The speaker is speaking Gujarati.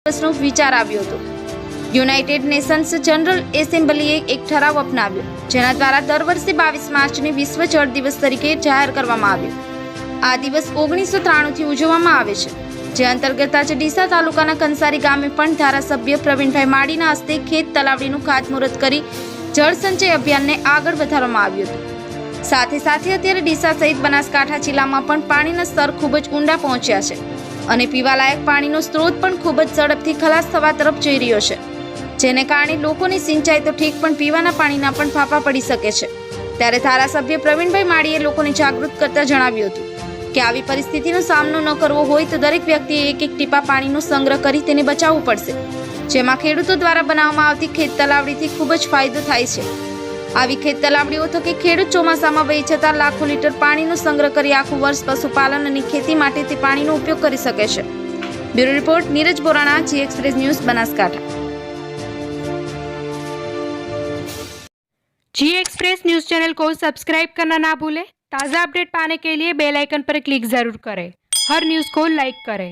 દિવસનો વિચાર આવ્યો હતો। યુનાઇટેડ નેશન્સ જનરલ એસેમ્બલીએ એક ઠરાવ અપનાવ્યો, જેના દ્વારા દર વર્ષે 22 માર્ચને વિશ્વ જળ દિવસ તરીકે જાહેર કરવામાં આવ્યો। આ દિવસ 1993 થી ઉજવવામાં આવે છે, જે અંતર્ગત આજે ડીસા તાલુકાના કંસારી ગામે પણ ધારાસભ્ય પ્રવીણભાઈ માળીના હસ્તે ખેત તલાવડીનું ખાતમુહૂર્ત કરી જળ સંચય અભિયાનને આગળ વધારવામાં આવ્યું હતું। સાથે સાથે અત્યારે ડીસા સહિત બનાસકાંઠા જિલ્લામાં પણ પાણીના સ્તર ખૂબ જ ઊંડા પહોંચ્યા છે અને પીવાલાયક પાણીનો સ્ત્રોત પણ ખૂબ જ ઝડપથી ખલાસ થવા તરફ જઈ રહ્યો છે, જેને કારણે લોકોની સિંચાઈ તો ઠીક પણ પીવાના પાણીના પણ ફાંફા પડી શકે છે। ત્યારે ધારાસભ્ય પ્રવીણભાઈ માળીએ લોકોને જાગૃત કરતા જણાવ્યું હતું કે આવી પરિસ્થિતિનો સામનો ન કરવો હોય તો દરેક વ્યક્તિએ એક ટીપા પાણીનો સંગ્રહ કરી તેને બચાવવું પડશે, જેમાં ખેડૂતો દ્વારા બનાવવામાં આવતી ખેત તલાવડીથી ખૂબ જ ફાયદો થાય છે। આવી ખેત તલાવડીઓ થકી ખેડૂત ચોમાસામાં વહી જતા લાખો લીટર પાણીનો સંગ્રહ કરી આખું વર્ષ પશુપાલન અને ખેતી માટે તે પાણીનો ઉપયોગ કરી શકે છે। બ્યુરો રિપોર્ટ નીરજ બોરાણા, જી एक्सप्रेस न्यूज बनासकांठा। जी एक्सप्रेस न्यूज चैनल को सब्सक्राइब करना ना भूलें। ताज़ा अपडेट पाने के लिए बेल आइकन पर क्लिक जरूर करें। हर न्यूज़ को लाइक करें।